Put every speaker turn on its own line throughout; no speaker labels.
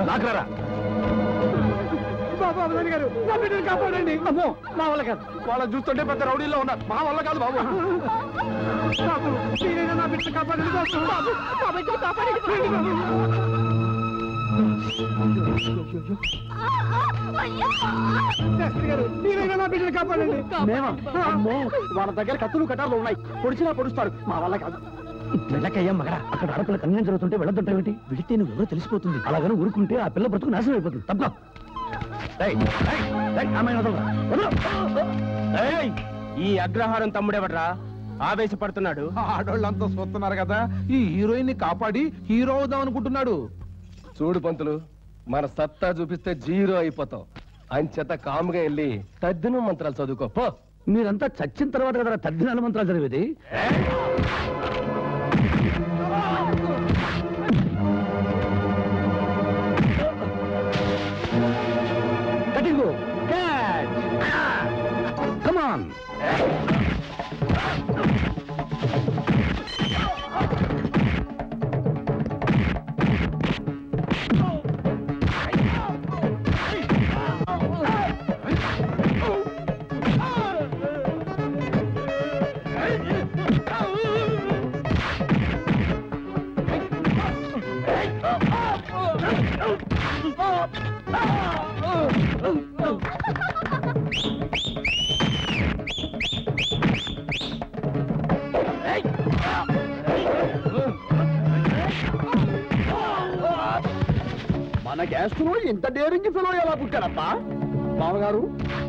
లాకరా
బాబు అవధాని గారు నా బిడ్డను కాపాడండి. అమ్మో మా వల్ల కాదు.
వాళ్ళని చూస్తుంటే పెద్ద రౌడీల్లో ఉన్నారు. మా వల్ల కాదు బాబు.
బాబు మీరైనా నా బిడ్డను కాపాడండి. బాబు మా బిడ్డను కాపాడండి. శాస్త్రి గారు మీరైనా నా బిడ్డను కాపాడండి.
అమ్మో వాళ్ళ దగ్గర కత్తులు కట్టాలు ఉన్నాయి. పొడిచినా పొడుస్తారు. మా వల్ల కాదు. వెళ్ళకయ్యా మగరా. అక్కడ ఆడపిల్ల కన్యాయం జరుగుతుంటే వెళ్ళొద్దంటావేంటి? వెళితే నువ్వు ఎవరో తెలిసిపోతుంది. అలాగని ఊరుకుంటే ఆ పిల్ల బ్రతుకు నాశనం అయిపోతుంది. తప్ప
ఈ అగ్రహారం తమ్ముడెవడ్రా ఆవేశపడుతున్నాడు?
ఆడోళ్ళంతా చూస్తున్నారు కదా, ఈ హీరోయిన్ ని కాపాడి హీరో అవుదాం అనుకుంటున్నాడు.
చూడు పంతులు, మన సత్తా చూపిస్తే జీరో అయిపోతాం. అంచేత కాముగా వెళ్ళి తద్దిన మంత్రాలు చదువుకో పో.
మీరంతా చచ్చిన తర్వాత కదా తద్దినాల మంత్రాలు చదివేది. Cutting catch come on. మన గ్యాస్ లో ఇంత డేరింగ్ ఫెలో ఎలా పుట్టారబ్బా? బావగారు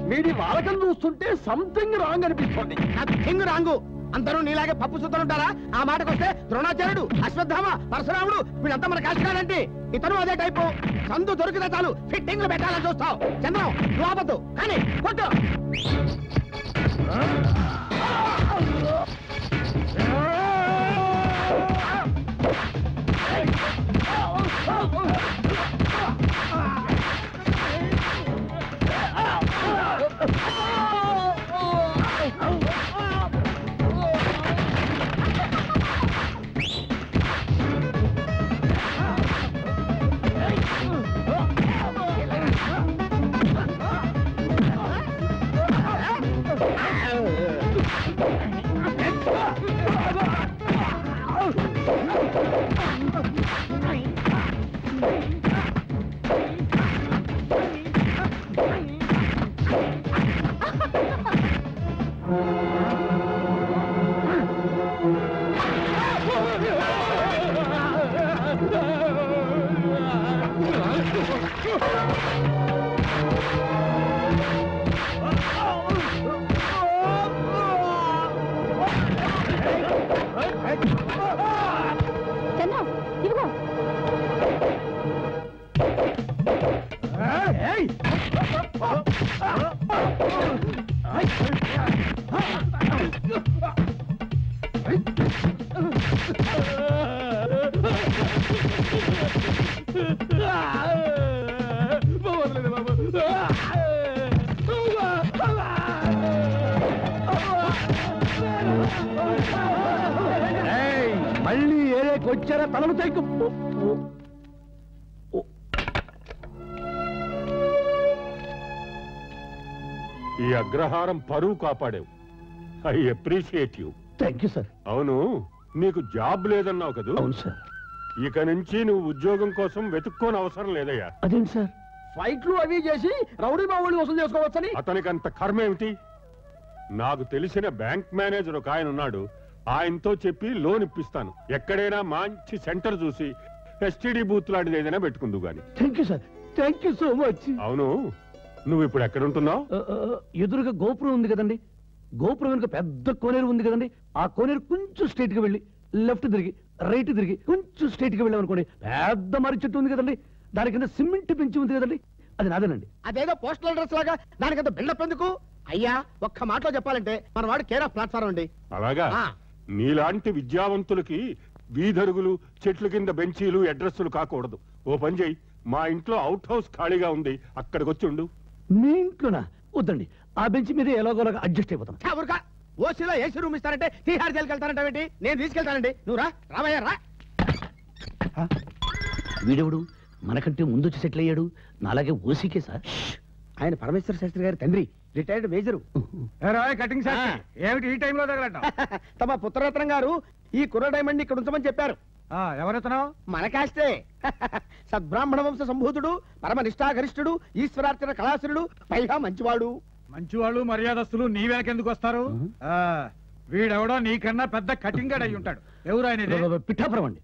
వీడి వాలకం చూస్తుంటే సంథింగ్ రాంగ్ అనిపిస్తుంది.
Nothing wrong. అందరూ నీలాగే పప్పు సుద్దలుంటారా? ఆ మాటకొస్తే ద్రోణాచార్యుడు, అశ్వత్థామ, పరశురాముడు వీళ్ళంతా మన కాశీరాడంటే ఇతను అదే టైపు. సందు దొరికితే చాలు ఫిట్టింగ్లు పెట్టాలని చూస్తావు. చంద్రం నువ్వు ఆపద్దు కానీ కొట్టు.
మళ్ళీ ఏరేకి వచ్చారా తలలు తెక్కు.
ఈ అగ్రహారం పరువు కాపాడావు. I appreciate you.
Thank you sir.
అవును, నీకు జాబ్ లేదన్నావు కదా?
అవును సార్.
ఇక నుంచి నువ్వు ఉద్యోగం కోసం వెతుక్కోని అవసరం లేదయ్యా.
అదేంటి సార్?
ఫైట్లు అవి చేసి రౌడీ బావులు వసూలు చేసుకోవచ్చని.
అతనికి అంత కర్మ ఏమిటి? నాకు తెలిసిన బ్యాంక్ మేనేజర్ ఒక ఆయన ఉన్నాడు. ఆయనతో చెప్పి లోన్ ఇప్పిస్తాను. ఎక్కడైనా మంచి సెంటర్ చూసి ఎస్టీడీ బూత్ లాంటిది ఏదైనా పెట్టుకుందు గాని.
Thank you sir. Thank you so much.
అవును, నువ్వు ఇప్పుడు ఎక్కడుంటున్నావు?
ఎదురుగా గోపురం ఉంది కదండి, గోపురం వెనుక పెద్ద కోనేరు ఉంది కదండి. ఆ కోనేరు కొంచెం స్ట్రైట్ గా వెళ్ళి లెఫ్ట్ తిరిగి రైట్ తిరిగి కొంచెం స్ట్రైట్ గా వెళ్ళామనుకోండి, పెద్ద మర్రి చెట్టు ఉంది కదండి. దాని కింద సిమెంట్ పెంచి ఉంది కదండి, అది నాదేనండి.
అదేదో పోస్టల్ అడ్రస్ లాగా దానికంత బిల్డప్ ఎందుకు? అయ్యా ఒక్క మాటలో చెప్పాలంటే మన వాడు కేర్ ఆఫ్ ప్లాట్ఫారం అండి.
అలాగా? నీలాంటి విద్యావంతులకి వీధరుగులు, చెట్ల కింద బెంచీలు, అడ్రస్సులు కాకూడదు. ఓ పని చేయి, మా ఇంట్లో అవుట్ హౌస్ ఖాళీగా ఉంది, అక్కడికి వచ్చి ఉండు.
మీ ఇంట్లోనా? వద్దండి, ఆ బెంచ్ మీద ఎలాగోలాగా అడ్జస్ట్ అయిపోతాం.
ఊరుకా, ఓసీలో ఏసీ రూమ్ ఇస్తారంటే తీహార్ జైలుకి వెళ్తానంటే నేను తీసుకెళ్తానండి. నువ్వు రా, రావయ్యా రా.
వీడెవడు? మనకంటే ముందు వచ్చి సెటిల్ అయ్యాడు. నాలాగే ఓసీకే సార్.
ఆయన పరమేశ్వర శాస్త్రి గారి తండ్రి, రిటైర్డ్ మేజరు.
కటింగ్ ఏమిటి ఈ టైంలో తగలటం?
తమ పుత్రరత్నం గారు ఈ కుర్ర డైమండ్ ఇక్కడ ఉంచమని చెప్పారు.
ఎవరెత్తనో
మన కాస్తే. సద్బ్రాహ్మణ వంశ సంభూతుడు, పరమ నిష్ఠాగరిష్ఠుడు, ఈశ్వరార్చన కళాసురుడు, పైగా మంచివాడు.
మంచివాళ్ళు మర్యాదస్తులు నీ వెనకెందుకు వస్తారు? వీడెవడో నీకన్నా పెద్ద కటింగ్ గడ్ అయి ఉంటాడు. ఎవరు ఆయన?
పిఠాపురం అండి.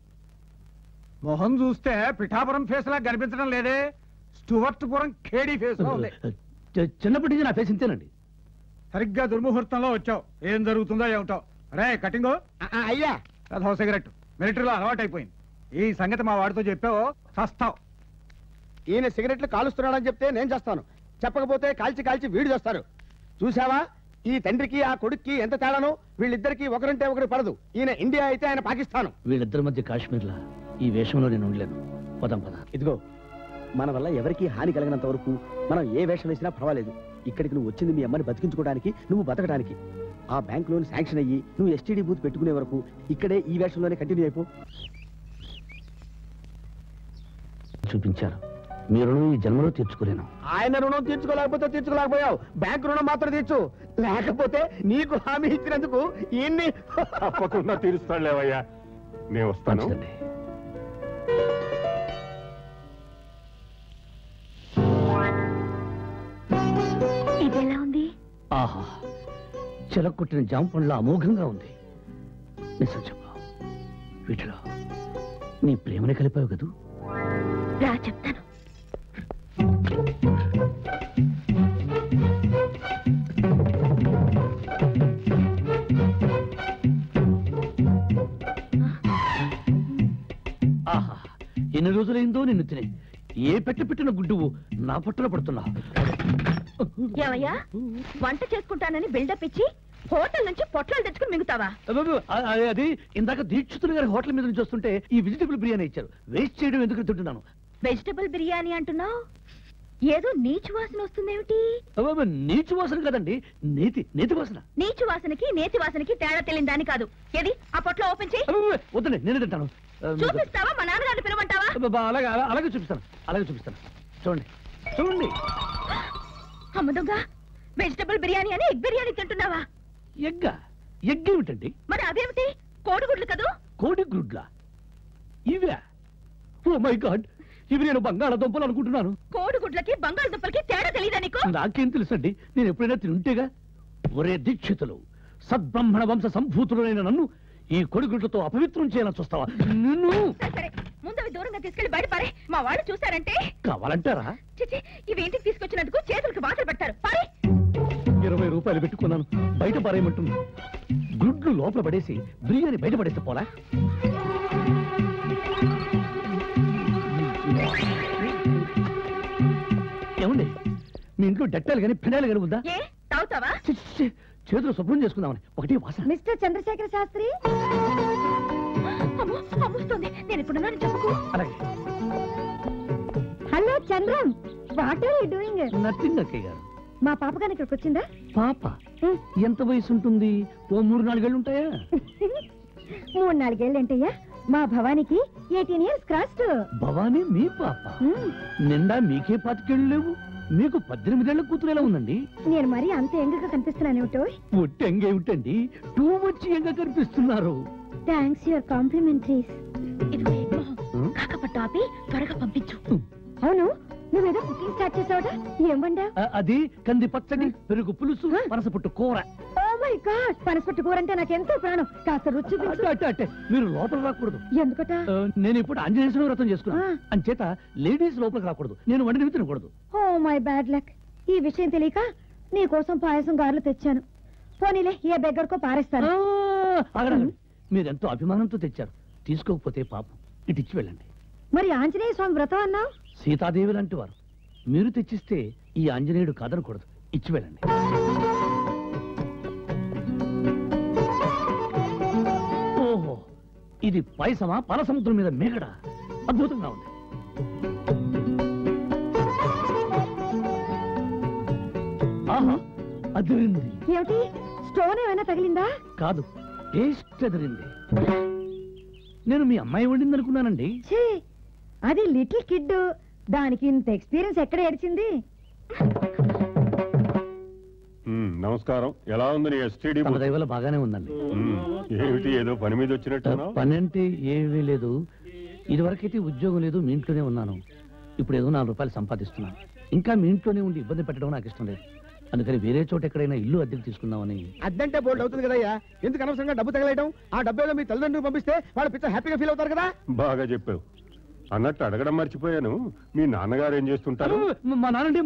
మొహం చూస్తే పిఠాపురం ఫేస్ లా కనిపించడం లేదే, స్టువర్ట్పురం ఖేడీ ఫేస్ లో ఉంది.
చిన్నప్పటి నుంచి నా ఫేస్ ఇంతేనండి.
సరిగ్గా దుర్ముహూర్తంలో వచ్చావు. ఏం జరుగుతుందో ఏమిటో. రే కటింగో.
అయ్యా,
అదో సిగరెట్ మిలిటరీలో అలవాటు అయిపోయింది. ఈ సంగతి మా వాడితో చెప్పావో చస్తావు.
ఈయన సిగరెట్లు కాలుస్తున్నాడని చెప్తే నేను చేస్తాను, చెప్పకపోతే కాల్చి కాల్చి వీడు చేస్తారు. చూసావా ఈ తండ్రికి ఆ కొడుక్కి ఎంత తేడానో? వీళ్ళిద్దరికి ఒకరంటే ఒకరు పడదు. ఈయన ఇండియా అయితే ఆయన పాకిస్తాను.
వీళ్ళిద్దరి మధ్య కాశ్మీర్లా ఈ వేషంలో నేను ఉండలేను. పదం పద.
ఇదిగో, మన వల్ల ఎవరికి హాని కలిగినంత వరకు మనం ఏ వేషం వేసినా పర్వాలేదు. ఇక్కడికి నువ్వు వచ్చింది మీ అమ్మని బతికించుకోవడానికి, నువ్వు బతకడానికి. ఆ బ్యాంక్ లోన్ శాంక్షన్ అయ్యి నువ్వు ఎస్టీడీ బూత్ పెట్టుకునే వరకు ఇక్కడే ఈ వేషంలోనే కంటిన్యూ అయిపో.
చూపించారు. మీ రుణం ఈ జన్మలో తీర్చుకోలేను.
ఆయన రుణం తీర్చుకోలేకపోయావు, బ్యాంక్ రుణం మాత్రం తీర్చు. లేకపోతే నీకు హామీ ఇచ్చినందుకు ఈయన్ని
తప్పకుండా తీరుస్తాడులేవయ్యా. నేను వస్తాను.
మంచిదండి.
ఇదెలా ఉంది?
ఆహా, చిలక్కొట్టిన జామ పండ్ల అమోఘంగా ఉంది. నిజం చెప్పు, వీటిలో నీ ప్రేమని కలిపావు కదూ?
రా చెప్తాను.
ఆహా, ఎన్ని రోజులైందో నిన్ను తినే. ఏ పెట్టిన గుడ్డువు నా పొట్టలో పడుతున్నా.
ఏమయ్యా, వంట చేసుకుంటానని బిల్డప్ ఇచ్చి హోటల్ నుంచి పొట్లాలు తెచ్చుకుని మిగుతావా?
అది ఇందాక దీక్షితులు గారి హోటల్ మీద నుంచి వస్తుంటే ఈ వెజిటబుల్ బిర్యానీ ఇచ్చారు. వేస్ట్ చేయడం ఎందుకు తింటున్నాను.
వెజిటబుల్ బిర్యానీ అంటున్నావు, ఏదో నీచు వాసన వస్తుందేమిటి?
నీచు వాసన కదండి, నేతి వాసన.
నీచు వాసనకి నేతి వాసనకి తేడా తెలియని దాని కాదు. ఏది ఆ పొట్లో ఓపెన్ చేయి.
వద్దండి, నేనే తింటాను.
చూపిస్తావా? మా నాన్నగారిని పిలవమంటావా?
అలాగే చూపిస్తాను. చూడండి.
అమ్మ దొంగ, వెజిటబుల్ బిర్యానీ అని ఎగ్ బిర్యానీ తింటున్నావా?
ఎగ్ ఏమిటండి?
మరి అదేమిటి? కోడిగుడ్లు కదూ?
కోడి గుడ్లా? ఇవే? ఓ మై గాడ్, ఇవి నేను బంగాళాదుంపలు అనుకుంటున్నాను.
కోడిగుడ్లకి బంగాళదుంపలకి తేడా తెలియదా నీకు?
నాకేం తెలుసండి, నేను ఎప్పుడైనా తింటేగా. ఒరే దీక్షితులు, సద్బ్రహ్మణ వంశ సంభూతులైన నన్ను ఈ కొడిగుడ్లతో అపవిత్రం చేయాలని చూస్తావా? నిన్ను
సరే, ముందు అవి దూరంగా తీసుకెళ్లి బయటపారే. మా వాళ్ళు చూసారంటే
కావాలంటారా?
చిచి, ఇవి ఇంటికి తీసుకొచ్చినందుకు చేతులకు వాతలు పెట్టారు. పారే.
20 రూపాయలు పెట్టుకున్నాను, బయట పారేయమంటుంది. గుడ్లు లోపల పడేసి బిర్యానీ బయట పడేస్తే పోలా? ఏమండి, మీ ఇంట్లో డెట్టాలు గాని ఫినాయిల్ గాని ఉందా?
ఏ తాగుతావా?
చేతులు శుభ్రం చేసుకుందామని. ఒకటి వాసన.
మిస్టర్ చంద్రశేఖర శాస్త్రి. అమ్ముస్తుంది. నేను ఇప్పుడు చెప్పుకో.
అలాగే.
Hello Chandram, what are you doing?
Nothing అక్కయ్య గారు.
మా పాప గాని ఇక్కడికి వచ్చిందా?
పాప ఎంత వయసు ఉంటుంది? ఓ 3-4 ఏళ్ళు ఉంటాయా?
3-4 ఏళ్ళు ఏంటయ్యా? మా భవానికి 18 years క్రాస్డ్.
భవానీ మీ పాప? నిండా మీకే 25 లేవు. మీకు 18 ఏళ్ల కూతురు ఎలా ఉందండి?
నేను మరి అంత ఎంగగా కనిపిస్తున్నానేమిటో?
ఒట్టెంగేమిటండి, టూ మచ్ ఎంగ కనిపిస్తున్నారు.
Thanks your complimentaries. ఇదిగో కాకపట్టు ఆపి త్వరగా పంపించు. అవును, నువ్వేదో కుకింగ్ స్టార్ట్ చేసావట. ఏం వండా?
అది కంది పచ్చడి, పెరుగు పులుసు, పనసపొట్టు కూర.
ఓ మై గాడ్, పనసపొట్టు కూర అంటే నాకెంతో ప్రాణం. కాస్త రుచి
అట్టే మీరు లోపల రాకూడదు.
ఎందుకట?
నేను ఇప్పుడు ఆంజనేయ వ్రతం చేసుకున్నాను, అంచేత లేడీస్ లోపలికి రాకూడదు. నేను వండినవి తినకూడదు.
Oh my bad luck. ఈ విషయం తెలియక నీ కోసం పాయసం గారెలు తెచ్చాను. పోనీలే, ఏ బెగ్గరకో పారేస్తాను.
మీరెంతో అభిమానంతో తెచ్చారు, తీసుకోకపోతే పాపం. ఇటు ఇచ్చి వెళ్ళండి.
మరి ఆంజనేయ స్వామి వ్రతం అన్నావు?
సీతాదేవి లాంటి వారు, మీరు తెచ్చిస్తే ఈ ఆంజనేయుడు కాదనకూడదు. ఇచ్చి వెళ్ళండి. ఓహో, ఇది పాయసమా? పాల సముద్రం మీద మేగడ. అద్భుతంగా ఉంది. ఆహా, అదిరింది.
ఏమిటి, స్టోన్ ఏమైనా తగిలిందా?
కాదు, టేస్ట్ ఎదిరింది. నేను మీ అమ్మాయి వండింది అనుకున్నానండి.
ఛీ, అది లిటిల్ కిడ్, దానికి ఇంత ఎక్స్పీరియన్స్ ఎక్కడ ఏడ్చింది?
నమస్కారం. ఎలా ఉంది నీ ఎస్టీడీ
తమ దయవల్ల బాగానే ఉందండి.
ఏమిటి ఏదో పని మీద వచ్చినట్టు?
పని అంటే ఏమీ లేదు. ఇదివరకైతే ఉద్యోగం లేదు, మీ ఇంట్లోనే ఉన్నాను. ఇప్పుడు ఏదో 4 రూపాయలు సంపాదిస్తున్నాను. ఇంకా మీ ఇంట్లోనే ఉండి ఇబ్బంది పెట్టడం నాకు ఇష్టం లేదు. అందుకని వేరే చోట ఎక్కడైనా ఇల్లు అద్దెకు తీసుకుందామని.
అద్దంటే బోల్డ్ అవుతుంది కదయ్యా, ఎందుకు అనవసరంగా డబ్బు తగలేయడం? ఆ డబ్బు ఏదో మీ తల్లిదండ్రులు పంపిస్తే వాళ్ళు పిచ్చ హ్యాపీగా ఫీల్ అవుతారు కదా.
బాగా చెప్పావు. అన్నట్టు అడగడం మర్చిపోయాను, మీ నాన్నగారు ఏం చేస్తుంటారు?
మా నాన్నండి,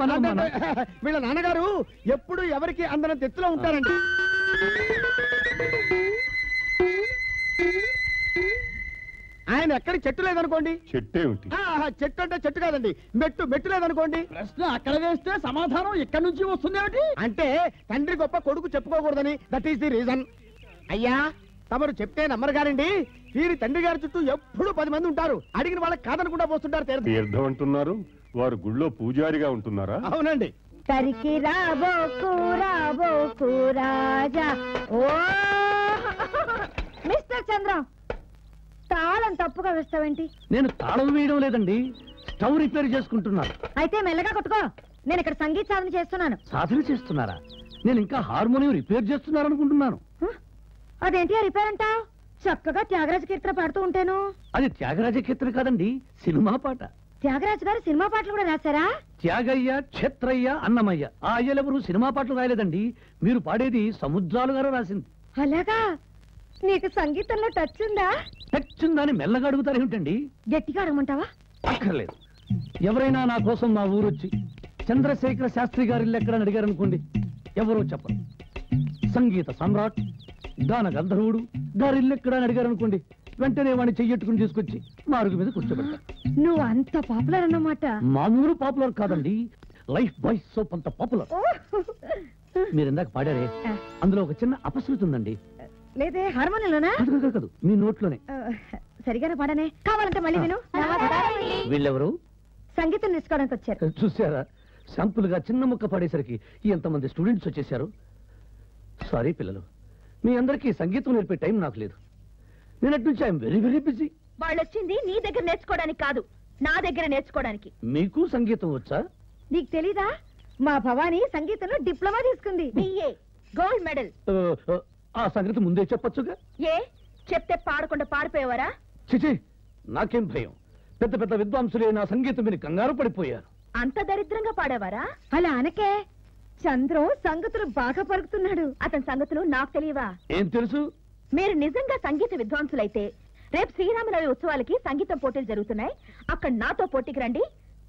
వీళ్ళ నాన్నగారు ఎప్పుడు ఎవరికి అందరం తెత్తులో ఉంటారండి. ఆయన ఎక్కడికి చెట్టు లేదనుకోండి.
చెట్టు ఏమిటి?
చెట్టు అంటే చెట్టు కాదండి, మెట్టు లేదనుకోండి.
ప్రశ్న అక్కడ వేస్తే సమాధానం ఇక్కడ నుంచి వస్తుంది.
అంటే తండ్రి గొప్ప కొడుకు చెప్పుకోకూడదని, దట్ ఈస్ ది రీజన్. అయ్యా తమరు చెప్తే నమ్మరు గారండి, వీరి తండ్రి గారి చుట్టూ ఎప్పుడు 10 మంది ఉంటారు. అడిగిన వాళ్ళకి కాదనకుండా పోస్తుంటారు.
తీర్థం అంటున్నారు, వారు గుళ్ళో పూజారిగా ఉంటున్నారా?
అవునండి.
తరికి రాబోకు రాజా. ఓ మిస్టర్ చంద్ర, తాళం తప్పుగా వేస్తావేంటి?
నేను తాళం వేయడం లేదండి, స్టవ్ రిపేర్ చేసుకుంటున్నాను.
అయితే మెల్లగా కొట్టుకో, నేను ఇక్కడ సంగీత సాధన చేస్తున్నాను.
సాధన చేస్తున్నారా? నేను ఇంకా హార్మోనియం రిపేర్ చేస్తున్నారు అనుకుంటున్నాను.
అదేంటి ఆ రిపేర్ అంటావు? చక్కగా త్యాగరాజ కీర్తన పాడుతూ ఉంటాను.
అది త్యాగరాజ కీర్తన కాదండి, సినిమా పాట.
త్యాగరాజు గారు సినిమా పాటలు కూడా రాశారా?
త్యాగయ్య, క్షత్రయ్య, అన్నమయ్య ఆ అయ్యలెవరు సినిమా పాటలు రాయలేదండి. మీరు పాడేది సముద్రాలు గారు రాసింది.
అలాగా? నీకు సంగీతంలో టచ్ ఉందా?
టచ్ ఉందని మెల్లగా అడుగుతారు ఏమిటండి?
గట్టిగా అడగమంటావా?
అక్కర్లేదు. ఎవరైనా నా కోసం మా ఊరొచ్చి చంద్రశేఖర శాస్త్రి గారి ఇల్లు ఎక్కడని అడిగారనుకోండి, ఎవరో చెప్పరు. సంగీత సమ్రాట్, గాన గంధర్వుడు గారి ఇల్లు ఎక్కడని అడిగారనుకోండి, వెంటనే వాడిని చెయ్యట్టుకుని తీసుకొచ్చి మా అరుగు మీద కూర్చోబెడతారు.
నువ్వు అంత పాపులర్ అన్నమాట.
మామూలు పాపులర్ కాదండి, లైఫ్ బాయ్స్ సోప్ అంత పాపులర్. మీరు ఇందాక పాడారే, అందులో ఒక చిన్న అపశృతి ఉందండి.
లేదే, హార్మోనియంలోనా?
కాదు, మీ నోట్లోనే.
సరిగానే పాడనే, కావాలంటే మళ్ళీ విను.
వీళ్ళెవరు?
సంగీతం నేర్చుకోవడానికి వచ్చారు.
చూసారా, శాంపుల్ గా చిన్న ముక్క పాడేసరికి ఎంతమంది స్టూడెంట్స్ వచ్చేసారు. సారీ పిల్లలు, మీ అందరికీ సంగీతం నేర్పే టైం నాకు లేదు. నేను అటు నుంచి ఐఎమ్ వెరీ వెరీ బిజీ.
వాళ్ళు వచ్చింది నీ దగ్గర నేర్చుకోవడానికి కాదు, నా దగ్గర నేర్చుకోవడానికి.
మీకు సంగీతం వచ్చా?
నీకు తెలీదా? మా భవానీ సంగీతంలో డిప్లొమా తీసుకుంది, BA గోల్డ్ మెడల్.
ఆ సంగతి ముందే చెప్పొచ్చుగా.
ఏ చెప్తే పాడకుండా పారిపోయేవారా?
చిచి, నాకేం భయం. పెద్ద పెద్ద విద్వాంసులే నా సంగీతం విని కంగారు పడిపోయారు.
అంత దరిద్రంగా పాడేవారా? అలా అనకే, చంద్రు సంగతులు బాగా పలుకుతున్నాడు. అతని సంగతులు నాకు తెలియవా?
ఏం తెలుసు?
మీరు నిజంగా సంగీత విద్వాంసులైతే రేపు శ్రీరామనవమి ఉత్సవాలకి సంగీతం పోటీలు జరుగుతున్నాయి, అక్కడ నాతో పోటీకి రండి.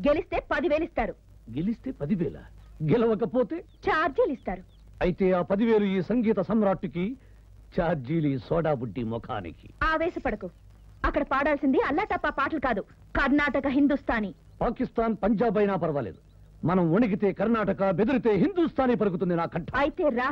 గెలిస్తే 10,000 ఇస్తారు.
గెలిస్తే 10,000? గెలవకపోతే
ఛార్జీలు ఇస్తారు.
అయితే ఆ 10,000 ఈ సంగీత సమ్రాట్టుకి, ఛార్జీలు సోడా బుడ్డి ముఖానికి.
ఆవేశపడకు, అక్కడ పాడాల్సింది అల్లాటప్పా పాటలు కాదు, కర్ణాటక హిందుస్థానీ.
పాకిస్తాన్, పంజాబ్ అయినా పర్వాలేదు. మనం వణికితే కర్ణాటక, బెదిరితే హిందుస్థానీ పలుకుతుంది నా కంఠ.
అయితే రా,